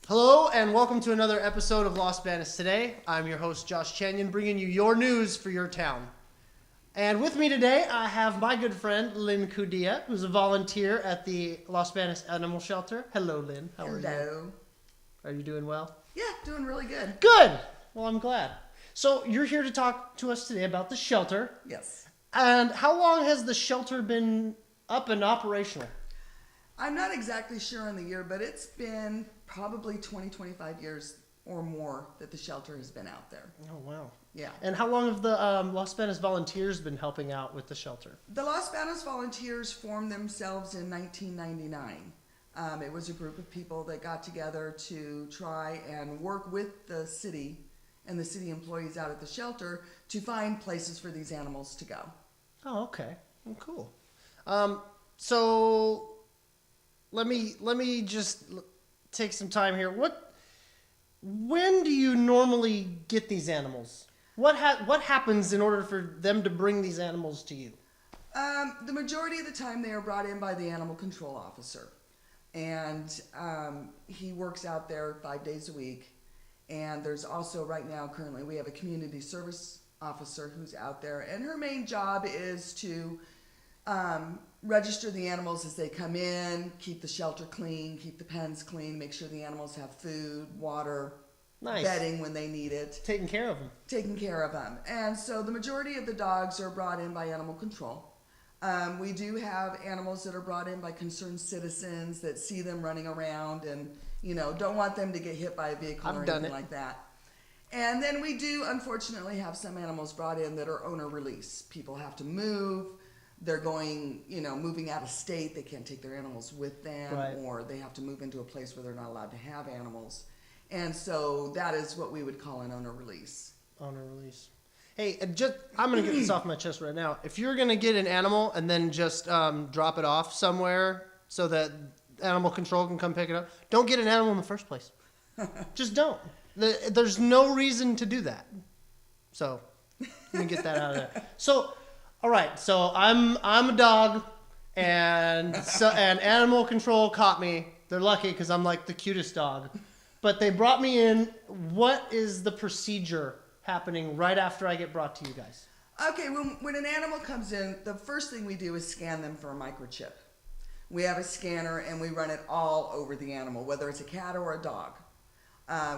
Hello and welcome to another episode of Los Banos Today. I'm your host Josh Chagnon, bringing you your news for your town. And with me today, I have my good friend Lynn Cudia, who's a volunteer at the Los Banos Animal Shelter. Hello, Lynn. How are you? Hello. Are you doing well? Yeah, doing really good. Good. Well, I'm glad. So you're here to talk to us today about the shelter. Yes. And how long has the shelter been up and operational? I'm not exactly sure on the year, but it's been probably 20, 25 years or more that the shelter has been out there. Oh, wow. Yeah. And how long have the Los Banos Volunteers been helping out with the shelter? The Los Banos Volunteers formed themselves in 1999. It was a group of people that got together to try and work with the city and the city employees out at the shelter to find places for these animals to go. Oh, okay. Well, cool. So let me just take some time here. When do you normally get these animals? What happens in order for them to bring these animals to you? The majority of the time they are brought in by the animal control officer. And he works out there 5 days a week. And there's also right now, currently, we have a community service officer who's out there. And her main job is to register the animals as they come in, keep the shelter clean, keep the pens clean, make sure the animals have food, water, Nice. bedding when they need it. Taking care of them. Taking care of them. And so the majority of the dogs are brought in by animal control. We do have animals that are brought in by concerned citizens that see them running around and, don't want them to get hit by a vehicle or anything like that. And then we do, unfortunately, have some animals brought in that are owner release. People have to move. They're going, moving out of state. They can't take their animals with them, Right. Or they have to move into a place where they're not allowed to have animals. And so that is what we would call an owner release. Owner release. Hey, I'm going to get this off my chest right now. If you're going to get an animal and then just drop it off somewhere so that animal control can come pick it up, don't get an animal in the first place. Just don't. There's no reason to do that. So, let me get that out of there. So, all right. So I'm a dog, and animal control caught me. They're lucky because I'm like the cutest dog. But they brought me in. What is the procedure happening right after I get brought to you guys? Okay, when an animal comes in, the first thing we do is scan them for a microchip. We have a scanner and we run it all over the animal, whether it's a cat or a dog.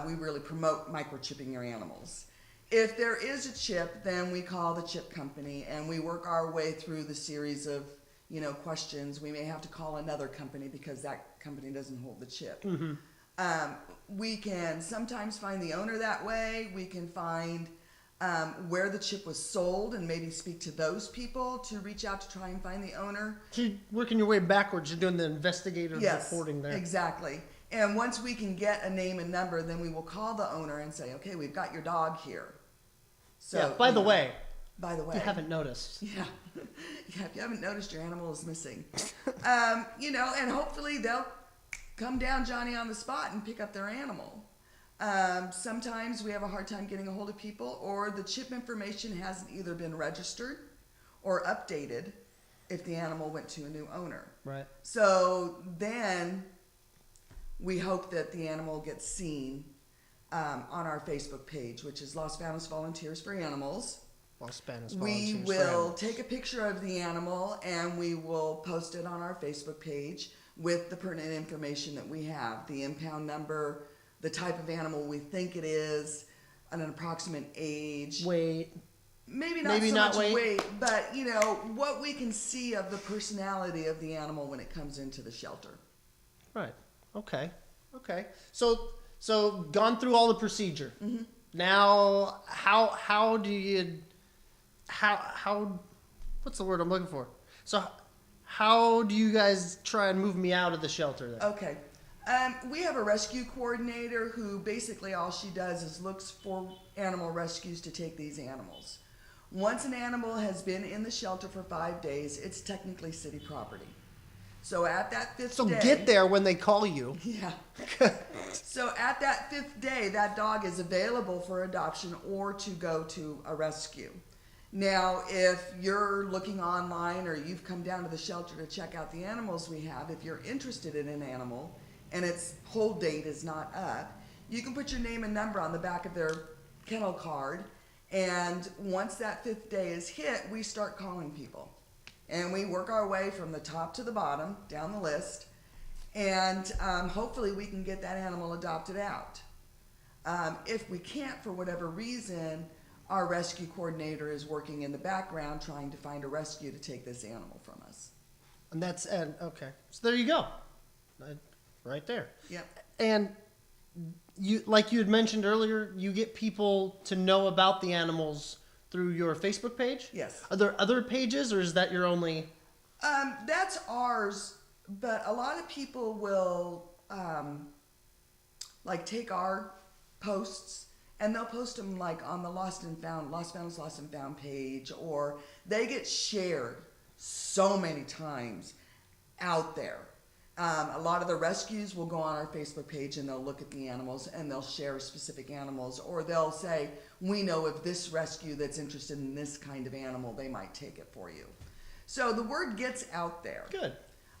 We really promote microchipping your animals. If there is a chip, then we call the chip company and we work our way through the series of, questions. We may have to call another company because that company doesn't hold the chip. Mm-hmm. We can sometimes find the owner that way. We can find where the chip was sold and maybe speak to those people to reach out to try and find the owner. So you're working your way backwards. You're doing the investigative reporting there. Exactly. And once we can get a name and number, then we will call the owner and say, okay, we've got your dog here. So, yeah, by the way, you haven't noticed. Yeah. Yeah, if you haven't noticed, your animal is missing. And hopefully they'll come down Johnny on the spot and pick up their animal. Sometimes we have a hard time getting a hold of people, or the chip information hasn't either been registered or updated if the animal went to a new owner. Right. So then we hope that the animal gets seen on our Facebook page, which is Los Banos Volunteers for Animals. Los Banos Volunteers. We will take a picture of the animal and we will post it on our Facebook page with the pertinent information that we have, the impound number, the type of animal we think it is, an approximate age. Weight. Maybe not weight, but what we can see of the personality of the animal when it comes into the shelter. Right. Okay. So gone through all the procedure. Mm-hmm. Now, how do you what's the word I'm looking for? So how do you guys try and move me out of the shelter then? Okay. We have a rescue coordinator who basically all she does is looks for animal rescues to take these animals. Once an animal has been in the shelter for 5 days, it's technically city property. So at that fifth day... So get there when they call you. Yeah. So at that 5th day, that dog is available for adoption or to go to a rescue. Now, if you're looking online or you've come down to the shelter to check out the animals we have, if you're interested in an animal and its hold date is not up, you can put your name and number on the back of their kennel card. And once that 5th day is hit, we start calling people. And we work our way from the top to the bottom, down the list. And hopefully we can get that animal adopted out. If we can't, for whatever reason, our rescue coordinator is working in the background trying to find a rescue to take this animal from us. And okay. So there you go. Right there. Yep. And you, like you had mentioned earlier, you get people to know about the animals through your Facebook page? Yes. Are there other pages, or is that your only? That's ours, but a lot of people will like take our posts and they'll post them like on the Lost Banos Lost and Found page, or they get shared so many times out there. A lot of the rescues will go on our Facebook page and they'll look at the animals and they'll share specific animals, or they'll say, we know of this rescue that's interested in this kind of animal, they might take it for you. So the word gets out there. Good.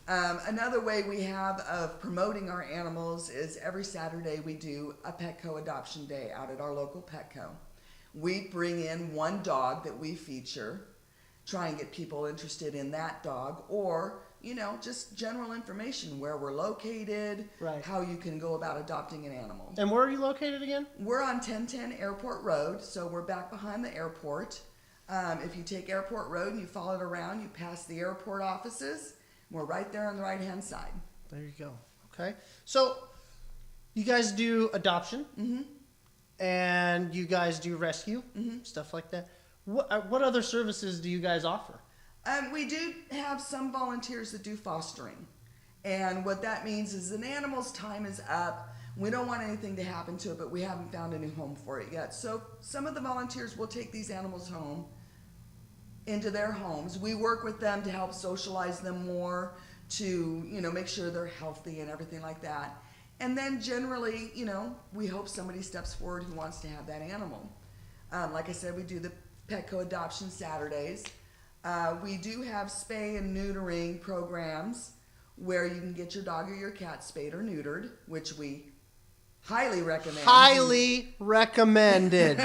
Another way we have of promoting our animals is every Saturday we do a Petco adoption day out at our local Petco. We bring in one dog that we feature, try and get people interested in that dog, or just general information, where we're located, right, how you can go about adopting an animal. And where are you located again? We're on 1010 Airport Road, so we're back behind the airport. If you take Airport Road and you follow it around, you pass the airport offices. We're right there on the right-hand side. There you go. Okay. So you guys do adoption, and you guys do rescue, stuff like that. What other services do you guys offer? We do have some volunteers that do fostering. And what that means is an animal's time is up. We don't want anything to happen to it, but we haven't found a new home for it yet. So some of the volunteers will take these animals home, into their homes. We work with them to help socialize them more, to make sure they're healthy and everything like that. And then generally, we hope somebody steps forward who wants to have that animal. Like I said, we do the Petco adoption Saturdays. We do have spay and neutering programs where you can get your dog or your cat spayed or neutered, which we highly recommend. Highly recommended.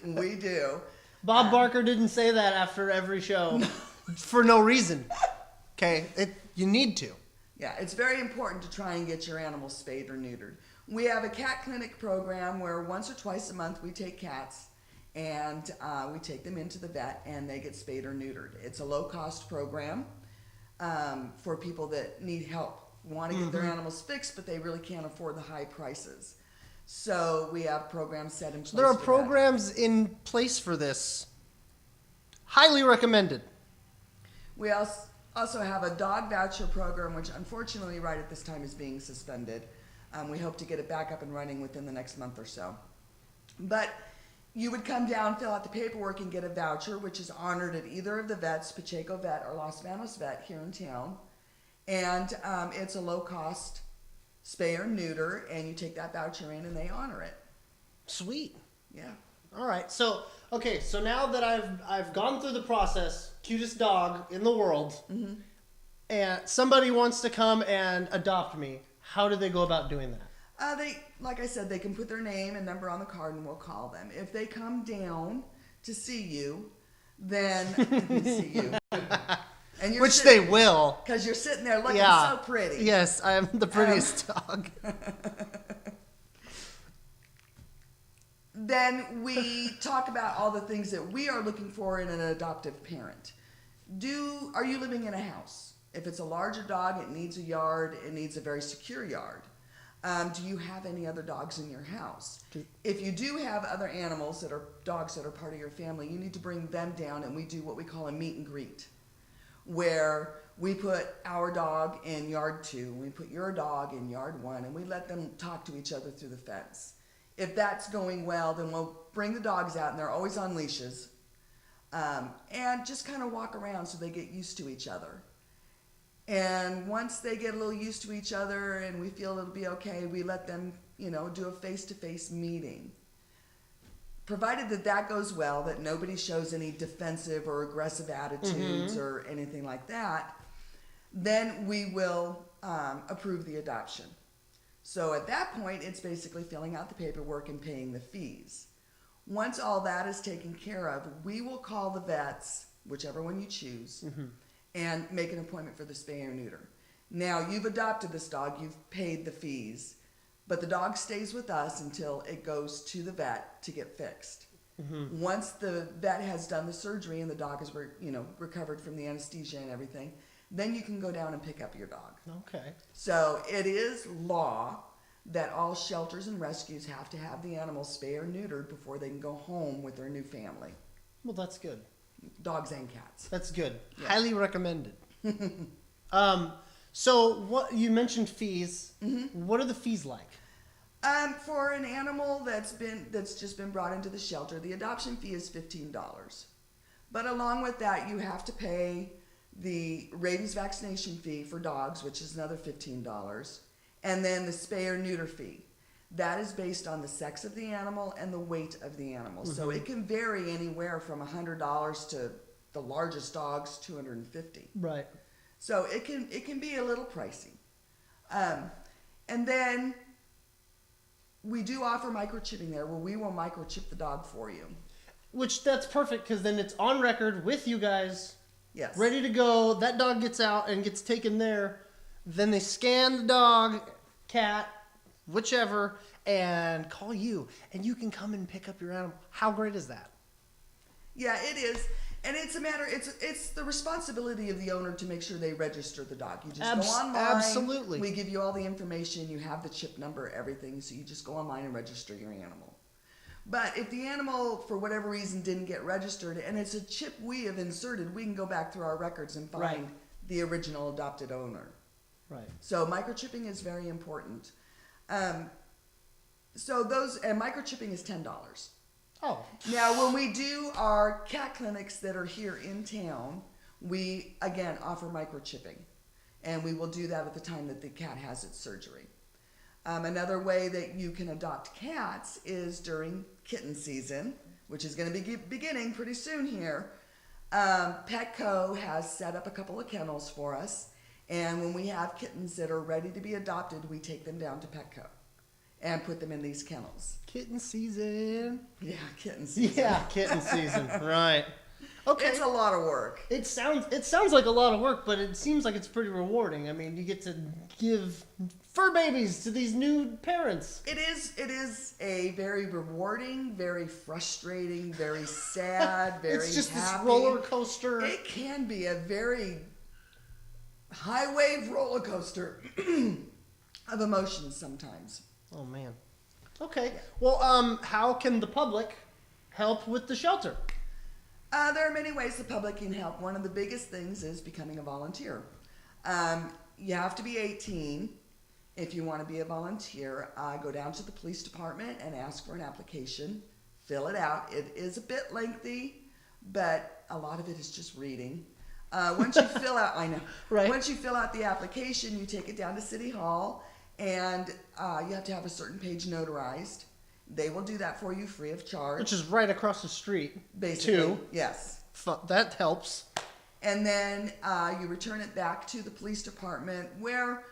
We do. Bob Barker didn't say that after every show for no reason. Okay, you need to. Yeah, it's very important to try and get your animals spayed or neutered. We have a cat clinic program where once or twice a month we take cats and we take them into the vet and they get spayed or neutered. It's a low-cost program for people that need help, want to get their animals fixed, but they really can't afford the high prices. So we have programs set in place. So there are for programs in place for this. Highly recommended. We also have a dog voucher program, which unfortunately right at this time is being suspended. We hope to get it back up and running within the next month or so. But you would come down, fill out the paperwork, and get a voucher, which is honored at either of the vets, Pacheco Vet or Los Banos Vet here in town. And it's a low-cost spay or neuter, and you take that voucher in and they honor it. Sweet. Yeah. All right. So now that I've gone through the process, cutest dog in the world, and somebody wants to come and adopt me, how do they go about doing that? Like I said, they can put their name and number on the card and we'll call them. If they come down to see you, then see you. And Which they will. Because you're sitting there looking so pretty. Yes, I am the prettiest dog. Then we talk about all the things that we are looking for in an adoptive parent. Are you living in a house? If it's a larger dog, it needs a yard. It needs a very secure yard. Do you have any other dogs in your house? If you do have other animals that are dogs that are part of your family, you need to bring them down, and we do what we call a meet and greet, where we put our dog in yard 2, we put your dog in yard 1, and we let them talk to each other through the fence. If that's going well, then we'll bring the dogs out, and they're always on leashes, and just kind of walk around so they get used to each other. And once they get a little used to each other and we feel it'll be okay, we let them, do a face-to-face meeting. Provided that goes well, that nobody shows any defensive or aggressive attitudes or anything like that, then we will approve the adoption. So at that point, it's basically filling out the paperwork and paying the fees. Once all that is taken care of, we will call the vets, whichever one you choose, and make an appointment for the spay or neuter. Now, you've adopted this dog, you've paid the fees, but the dog stays with us until it goes to the vet to get fixed. Once the vet has done the surgery and the dog is recovered from the anesthesia and everything, then you can go down and pick up your dog. Okay. So it is law that all shelters and rescues have to have the animals spayed or neutered before they can go home with their new family. Well, that's good. Dogs and cats. That's good. Yeah. Highly recommended. So what you mentioned fees. What are the fees like? For an animal that's just been brought into the shelter, the adoption fee is $15. But along with that, you have to pay the rabies vaccination fee for dogs, which is another $15, and then the spay or neuter fee. That is based on the sex of the animal and the weight of the animal. So it can vary anywhere from $100 to the largest dogs, $250. Right. So it can be a little pricey. And then we do offer microchipping there, where we will microchip the dog for you. Which that's perfect, because then it's on record with you guys. Yes. Ready to go. That dog gets out and gets taken there. Then they scan the dog, cat, whichever, and call you. And you can come and pick up your animal. How great is that? Yeah, it is. And it's a matter, it's the responsibility of the owner to make sure they register the dog. You just go online. Absolutely. We give you all the information. You have the chip number, everything. So you just go online and register your animal. But if the animal, for whatever reason, didn't get registered, and it's a chip we have inserted, we can go back through our records and find the original adopted owner. Right. So microchipping is very important. And microchipping is $10. Oh. Now, when we do our cat clinics that are here in town, we, again, offer microchipping. And we will do that at the time that the cat has its surgery. Another way that you can adopt cats is during kitten season, which is going to be beginning pretty soon here. Petco has set up a couple of kennels for us. And when we have kittens that are ready to be adopted, we take them down to Petco and put them in these kennels. Kitten season. Yeah, kitten season. Yeah, kitten season. Right. Okay. It's a lot of work. It sounds like a lot of work, but it seems like it's pretty rewarding. I mean, you get to give fur babies to these new parents. It is a very rewarding, very frustrating, very sad, very It's just happy. this roller coaster. It can be a very high wave roller coaster of emotions sometimes. Oh man. Okay. Well, how can the public help with the shelter? There are many ways the public can help. One of the biggest things is becoming a volunteer. You have to be 18 if you want to be a volunteer. Go down to the police department and ask for an application. Fill it out. It is a bit lengthy, but a lot of it is just reading. Once you fill out, I know. Right. Once you fill out the application, you take it down to City Hall, and you have to have a certain page notarized. They will do that for you free of charge. Which is right across the street. Basically, too. yes. That helps. And then you return it back to the police department, where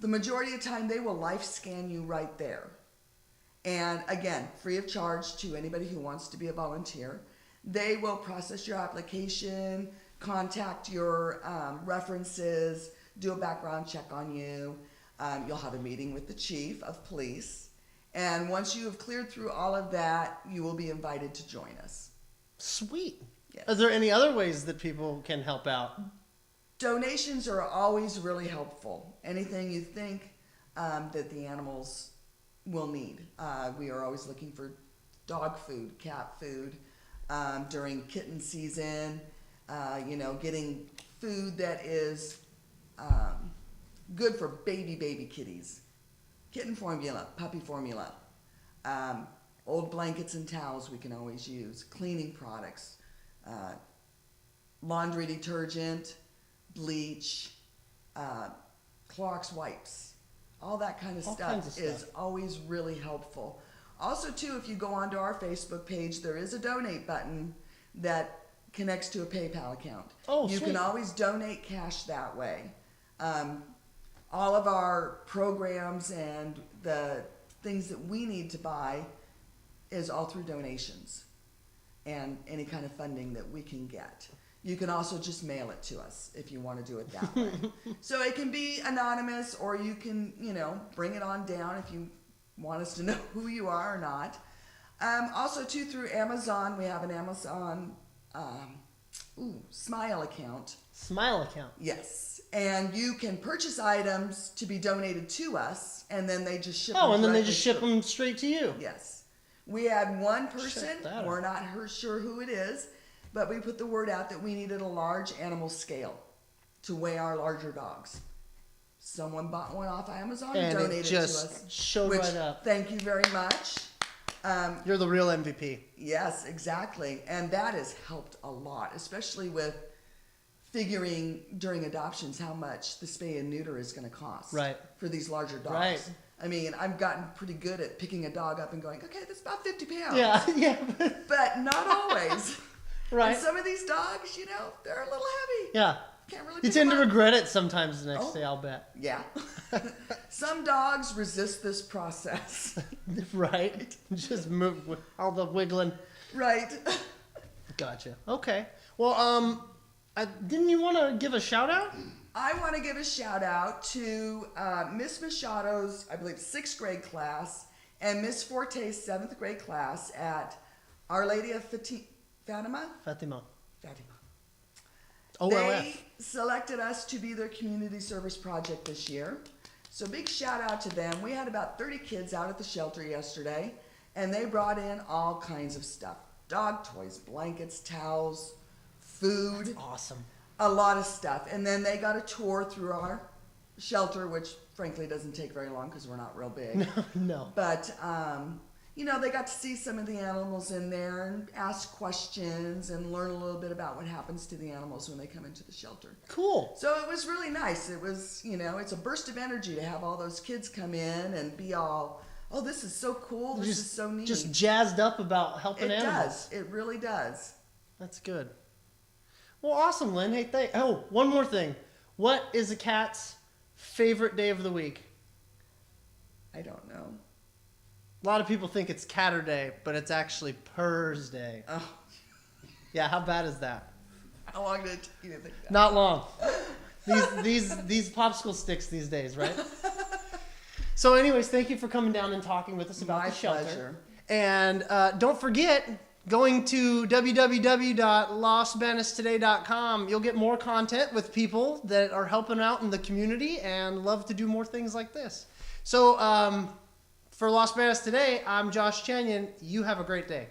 the majority of the time they will life scan you right there. And again, free of charge to anybody who wants to be a volunteer. They will process your application, contact your references, do a background check on you. You'll have a meeting with the chief of police. And once you have cleared through all of that, you will be invited to join us. Sweet. Yes. Are there any other ways that people can help out? Donations are always really helpful. Anything you think that the animals will need. We are always looking for dog food, cat food, during kitten season, getting food that is good for baby kitties. Kitten formula, puppy formula, old blankets and towels we can always use, cleaning products, laundry detergent, bleach, Clorox wipes, all that kind of stuff is always really helpful. Also, too, if you go onto our Facebook page, there is a donate button that connects to a PayPal account. Oh, you sweet. can always donate cash that way. all of our programs and the things that we need to buy is all through donations and any kind of funding that we can get. You can also just mail it to us if you want to do it that way. So it can be anonymous, or you can, bring it on down if you want us to know who you are or not. Also, too, through Amazon, we have an Amazon Smile account. Smile account. Yes. And you can purchase items to be donated to us, and then they just ship Oh, them and then they directly just ship them straight to you. Yes. We had one person, Check that we're not sure who it is, but we put the word out that we needed a large animal scale to weigh our larger dogs. Someone bought one off Amazon and donated it it to just us. showed right up. Thank you very much. You're the real MVP. Yes, exactly. And that has helped a lot, especially with figuring during adoptions how much the spay and neuter is going to cost for these larger dogs. Right. I mean, I've gotten pretty good at picking a dog up and going, okay, that's about 50 pounds. Yeah. But not always. Right. And some of these dogs, they're a little heavy. Yeah. Can't really You pick tend them to up. regret it sometimes the next day, I'll bet. Yeah. Some dogs resist this process. Right. Just move with all the wiggling. Right. Gotcha. Okay. Well, didn't you want to give a shout out? I want to give a shout out to Miss Machado's, I believe, 6th grade class and Miss Forte's 7th grade class at Our Lady of Fatima. OLF. They selected us to be their community service project this year. So big shout out to them. We had about 30 kids out at the shelter yesterday, and they brought in all kinds of stuff. Dog toys, blankets, towels, food. That's awesome. A lot of stuff. And then they got a tour through our shelter, which frankly doesn't take very long because we're not real big. No. But, they got to see some of the animals in there and ask questions and learn a little bit about what happens to the animals when they come into the shelter. Cool. So it was really nice. It was, it's a burst of energy to have all those kids come in and be all, oh, this is so cool. This is so neat. Just jazzed up about helping animals. It does. It really does. That's good. Well, awesome, Lynn. Hey, one more thing. What is a cat's favorite day of the week? I don't know. A lot of people think it's Catter Day, but it's actually Purr's Day. Oh. Yeah, how bad is that? How long did it take you to think that? Not long. These popsicle sticks these days, right? So anyways, thank you for coming down and talking with us about the shelter. Pleasure. And don't forget, going to www.losbanostoday.com, you'll get more content with people that are helping out in the community and love to do more things like this. So for Los Banos Today, I'm Josh Chagnon. You have a great day.